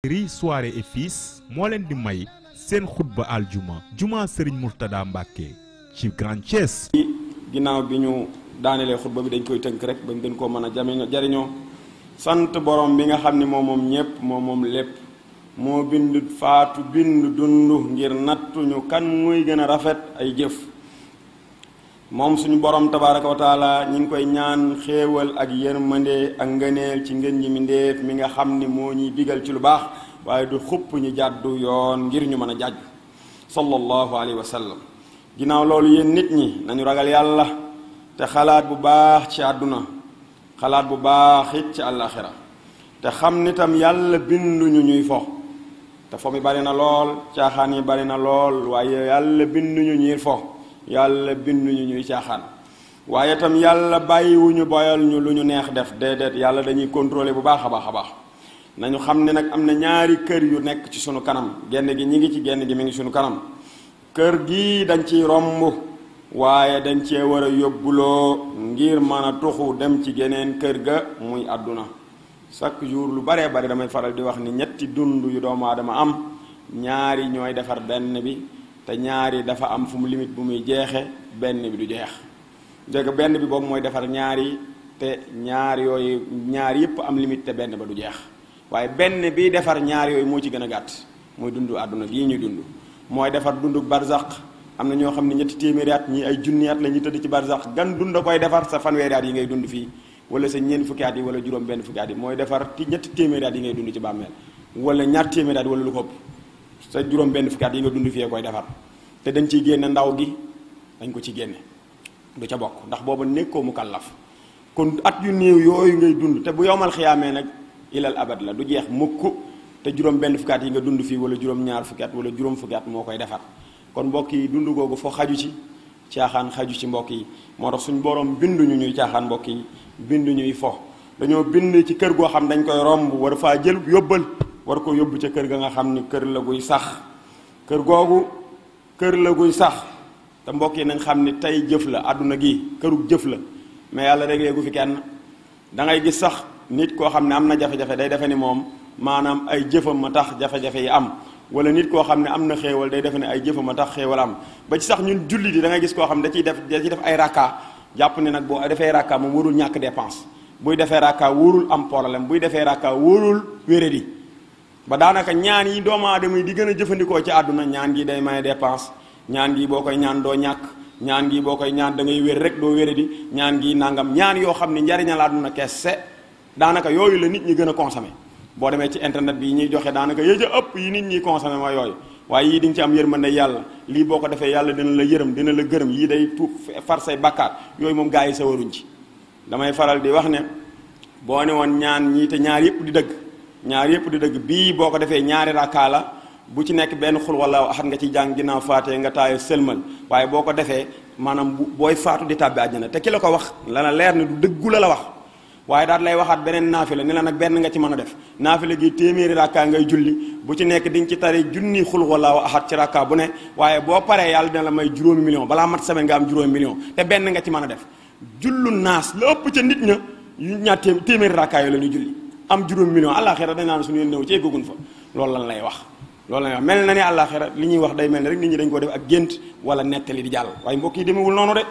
ri soirée et fils moo leen di may seen xutba aljuma juma Serigne Mourtada Mbacke ci Grand Thiès. ginnaaw bi ñu daanelee xutba bi dañ koy tënk rek bañ gën koo mën a jariñoo sant borom bi nga xam ni moom ñépp moom lépp moo bind faatu bind dund ngir nattuñu kan muy gën a rafet ay jëf moom suñu borom tabaaraka wa taala ñi ngi koy ñaan xéewal ak yërmande ak ngëneel ci ngën ñi mindéef mi nga xam ni moo ñuy digal ci lu baax waaye du xupp ñu jàddu yoon ngir ñu mën a jàjju sallallahu alayhi wa sallam ginnaaw loolu yéen nit ñi nañu ragal yàlla te xalaat bu baax ci àdduna xalaat bu baax it ci àllaaxira te xam ni tam yàlla binduñu ñuy fo te fo mi bari na lool caaxaan yi bari na lool waaye yàlla binduñu ñuy fo yàlla binduñu ñuy caaxaan waaye tam yàlla bàyyiwuñu boyal ñu lu ñu neex def déedéet yàlla dañuy contrôler bu baax a baax nañu xam ne nag am na ñaari kër yu nekk ci sunu kanam genn gi ñi ngi ci genn gi mi ngi sunu kanam kër gii dañ ciy romb waaye dañ cee war a yóbbuloo ngir mën a tuxu dem ci geneen kër ga muy àdduna chaque jour lu baree bari damay faral di wax ni ñetti dund yu doomu aadama am ñaari ñooy defar benn bi te ñaari dafa am fu mu limite bu muy jeexe benn bi du jeex dégg benn bi boobu mooy defar ñaari te ñaar yooyu ñaar yépp am limite te benn ba du jeex waaye benn bi defar ñaar yooyu moo ci gën a gàtt mooy dundu àdduna gii ñuy dund mooy defar dundu barzaq am na ñoo xam ne ñetti téeméeri at ñi ay junni at la ñuy tëdd ci barzaq gan dund a koy defar sa fanweeri at yi ngay dund fii wala sa ñeent fukki at yi wala juróom benn fukki at yi mooy defar ñetti téeméeri at yi ngay dund ci bàmmeel wala ñaar téeméeri at wala lu ko ëpp sa juróom benn fukki at yi nga dund fii koy defar te dañ ciy génne ndaw gi dañ ko ci génne du ca bokk ndax booba nekkoo mu kàllaf kon at yu néew yooyu ngay dund te bu yowmal xiyaamee nag ilal abad la du jeex mukk te juróom benn fukki at yi nga dund fii wala juróom ñaar fukki at wala juróom fukki at moo koy defar kon mbokk yi dund googu foo xaju ci caaxaan xaju ci mbokk yi moo tax suñu borom binduñu ñuy caaxaan mbokk yi bindu ñuy fo dañoo bind ci kër goo xam dañ koy romb war faa jël yóbbal war ko yóbbu ca kër ga nga xam ni kër la guy sax kër googu kër la guy sax te mbokk yi nañ xam ni tey jëf la àdduna gi kërug jëf la mais yàlla réglé gu fi kenn da ngay gis sax nit koo xam ne am na jafe-jafe day defe ni moom maanaam ay jëfam ma tax jafe-jafe yi am wala nit koo xam ne am na xéewal day defe ne ay jëfam ma tax xéewal am ba ci sax ñun jullit yi da ngay gis koo xam ne da ciy def ay rakka jàpp ne nag boo defee rakka moom warul ñàkk dépense buy defee rakka warul am problème buy defee rakka warul wéradi ba daanaka ñaan yi doomu aadama yi di gën a jëfandikoo ci àdduna ñaan gi day may dépense ñaan gi boo koy ñaan doo ñàkk ñaan gi boo koy ñaan da ngay wér rek doo wéradi ñaan gi nangam ñaan yoo xam ne njariñal àdduna kese daanaka yooyu la nit ñi gën a consommé boo demee ci internet bi ñuy joxe daanaka yëj a ëpp yi nit ñi consommé mooy yooyu waaye yii di nga ci am yërmande yàlla lii boo ko defee yàlla dina la yërëm dina la gërëm yii day tuub far say bakkaar yooyu moom gaa yi sa waruñ ci damay faral di wax ne boo ne woon ñaan ñii te ñaar yëpp di dëgg ñaar yëpp di dëgg bii boo ko defee ñaari rakkaa la bu ci nekk benn xul wala axat nga ci jàng ginnaaw faatee nga taayo sëlmal waaye boo ko defee maanaam booy faatu di tàbbi àjjana te ki la ko wax la leer ne du dëggu la wax waaye daal lay waxaat beneen naafila ni la nag benn nga ci mën a def naafila gi téeméeri rakkaa ngay julli bu ci nekk di nga ci tari junni xul wala axat ci rakkaa bu ne waaye boo paree yàlla dina la may juróomi million balaa mat semaine nga am juróomi million te benn nga ci mën a def jullu naas la ëpp ca nit ña ñaar téeméeri rakkaa yooyu la ñuy julli am juróomi million àllaaxira dañ naan suñu yoon néew ci eggagun fa loolu lan lay wax loolu la mel na ni àllaaxira li ñuy wax day mel ni rek nit ñi dañ ko def ak gént wala nettali di jàll waaye mbokk yi demewul noonu de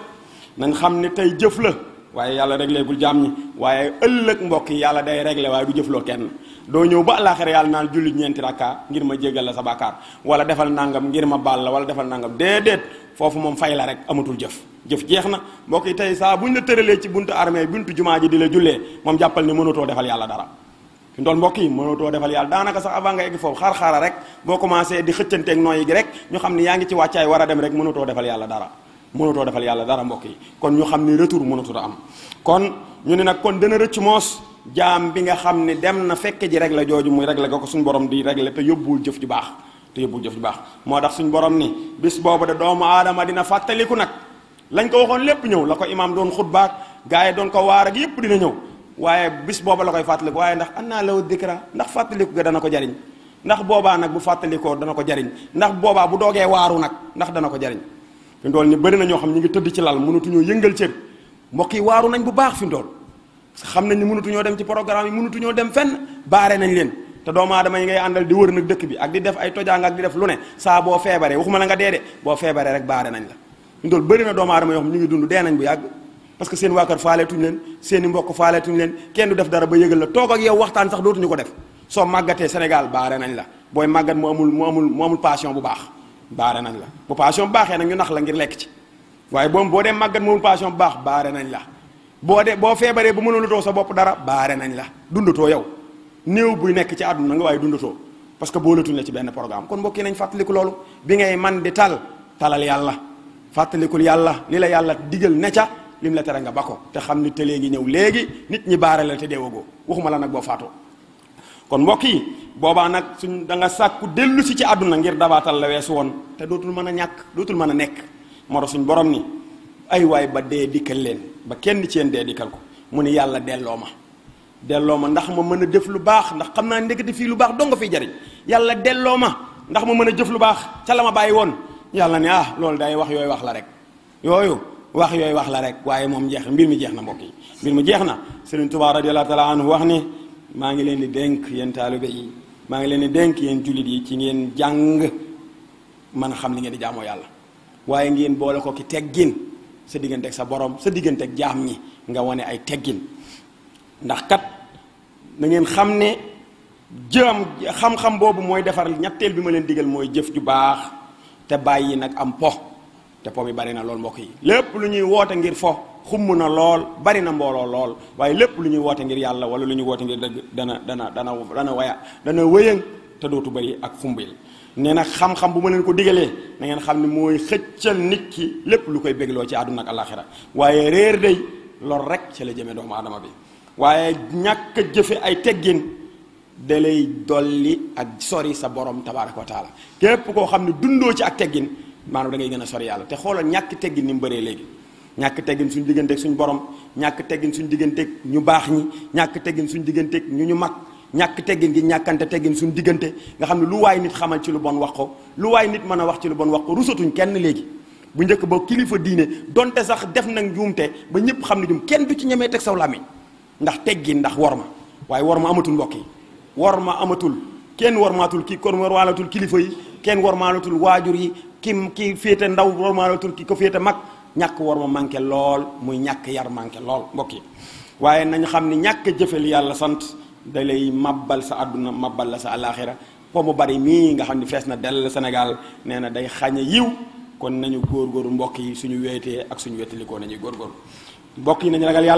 nañ xam ne tey jëf la waaye yàlla réglé gul jaam ñi waaye ëllëg mbokk yi yàlla day réglé waaye du jëfloo kenn doo ñëw ba àllaaxira yàlla naan julli ñeenti rakka ngir ma jéggal la sa bàkkaar wala defal nangam ngir ma baal la wala defal nangam déedéet foofu moom fay la rek amatul jëf jeex na mbokk yi tey saa buñ la tëralee ci buntu armée buntu jumaa ji di la jullee moom jàppal ni mënatoo defal yàlla dara fi ndool mbokk yi mënatoo defal yàlla daanaka sax avant nga egg foofu xaar-xaara rek boo commencé di xëccanteeg nooyi gi rek ñu xam ne yaa ngi ci wàccaay war a dem rek mënatoo defal yàlla dara mbokk yi kon ñu xam ni retour mënatut a am kon ñu ne nag kon dana rëcc moos jaam bi nga xam ne dem na fekke ji règle jooju muy règle ga ko suñu borom di règle te yóbbuwul jëf ju baax moo tax suñu borom ni bis boobu de doomu aadama dina fàttaliku nag lañ ko waxoon lépp ñëw la ko imaam doon xutbaak gaa yi doon ko waar ak yépp dina ñëw waaye bis booba la koy fàttaliku waaye ndax annaa lahu dikra ndax fàttaliku ga dana ko jariñ ndax boobaa nag bu fàttalikoo dana ko jariñ ndax boobaa bu doogee waaru nag ndax dana ko jariñ fi ndool ni bëri na ñoo xam ñu ngi tëdd ci lal mënatuñoo yëngal cër mbokk yi waaru nañ bu baax fi ndool xam nañ ni mënatuñoo dem ci programme yi mënatuñoo dem fenn baare nañ leen te doomu aadama yi ngay àndal di wër nag dëkk bi ak di def ay tojaanga ak di def lu ne saa boo feebaree waxuma la nga dee de boo feebaree rek baare nañ la ñu dool bëri na doomu aadama yoo xam ñu ngi dund dee nañ bu yàgg parce que seen waa kër faaleetuñu leen seen i mbokk faaleetuñu leen kenn du def dara ba yëgal la toog ak yow waxtaan sax dootuñu ko def soo màggatee Sénégal baare nañ la booy màggat mu amul passion bu baax baare nañ la bu passion bu baaxee nag ñu nax la ngir lekk ci waaye boo dee màggat mu amul passion bu baax baare nañ la boo feebaree ba mënulatoo sa bopp dara baare nañ la dundatoo yow néew buy nekk ci àdduna nga waaye dundatoo parce que boolatuñ la ci benn programme kon mbokk yi nañ fàttaliku loolu bi ngay man di talal yàlla fàttalikul yàlla li la yàlla digal ne ca lim la tere nga ba ko te xam ni te léegi ñëw léegi nit ñi baare la te deewagoo waxuma la nag boo faatoo kon mbokk yi boobaa nag suñ da nga sàkku dellu si ci àdduna ngir dabaatal la weesu woon te dootul mën a ñàkk dootul mën a nekk moo tax suñ borom ni ay waay ba dee dikkal leen ba kenn ci yéen dee dikkal ko mu ni yàlla delloo ma ndax ma mën a def lu baax ndax xam naa ndekete fii lu baax doo nga fiy jariñ yàlla delloo ma ndax ma mën a jëf lu baax ca la ma bàyyi woon yàlla ne loolu day wax yooyu wax la rek waaye moom jeex mbir mi jeex na mbokk yi mbir mi jeex na Sëriñ Tuubaa radiyallaahu taala anhu wax ni maa ngi leen di dénk yéen taalibe yi maa ngi leen di dénk yéen jullit yi ci ngeen jàng mën a xam li ngeen di jaamoo yàlla waaye ngeen boole ko ki teggin sa diggante ak sa borom sa diggante ak jaam ñi nga wane ay teggin ndax kat na ngeen xam ne xam-xam boobu mooy defar ñetteel bi ma leen digal mooy jëf ju baax te bàyyi nag am po te po bi bari na lool mbokk yi lépp lu ñuy woote ngir fo xumm na lool bari na mbooloo lool waaye lépp lu ñuy woote ngir yàlla wala lu ñuy woote ngir dëgg dana wëyëng te dootu bari ak xumbil nee na xam-xam bu ma leen ko digalee na ngeen xam ne mooy xëccal nit ki lépp lu koy bégloo ci àdduna ak alaxira waaye réer day lor rek ci la jëmee doomu aadama bi waaye ñàkk a jëfe ay teggin da lay dolli ak sori sa borom tabaaraka wa taala képp koo xam ne dundoo ci ak teggin maanaam da ngay gën a sori yàlla te xoolal ñàkk teggin ni mu bëree léegi ñàkk teggin suñu digganteeg suñu borom ñàkk teggin suñu digganteeg ñu baax ñi ñàkk teggin suñu digganteeg ñu mag ñàkk teggin gi ñàkkante teggin suñu diggante nga xam ne lu waay nit xamal ci lu bon wax ko lu waay nit mën a wax ci lu bon wax ko rusatuñ kenn léegi bu njëkk ba kilifa diine donte sax def nag njuumte ba ñëpp xam ne jum kenn du ci ñemee teg saw làmmiñ ndax teggin ndax worma waaye worma amatul mbokk yi worma amatul kenn wormaatul kon wormaalatul kilifa yi kenn wormaalatul waajur yi ki féete ndaw wormaalatul ki ko féete mag ñàkk worma manqué lool muy ñàkk yar manqué lool mbokk yi waaye nañu xam ne ñàkk jëfe li yàlla sant da lay mabbal sa àdduna mabbal la sa àllaaxira po mu bari mii nga xam ne fees na dell Sénégal nee na day xañe yiw kon nañu góorgóorlu mbokk yi suñu weetee ak suñu wettalikoo nañuy góorgóorlu mbokk yi nañu ragal yàlla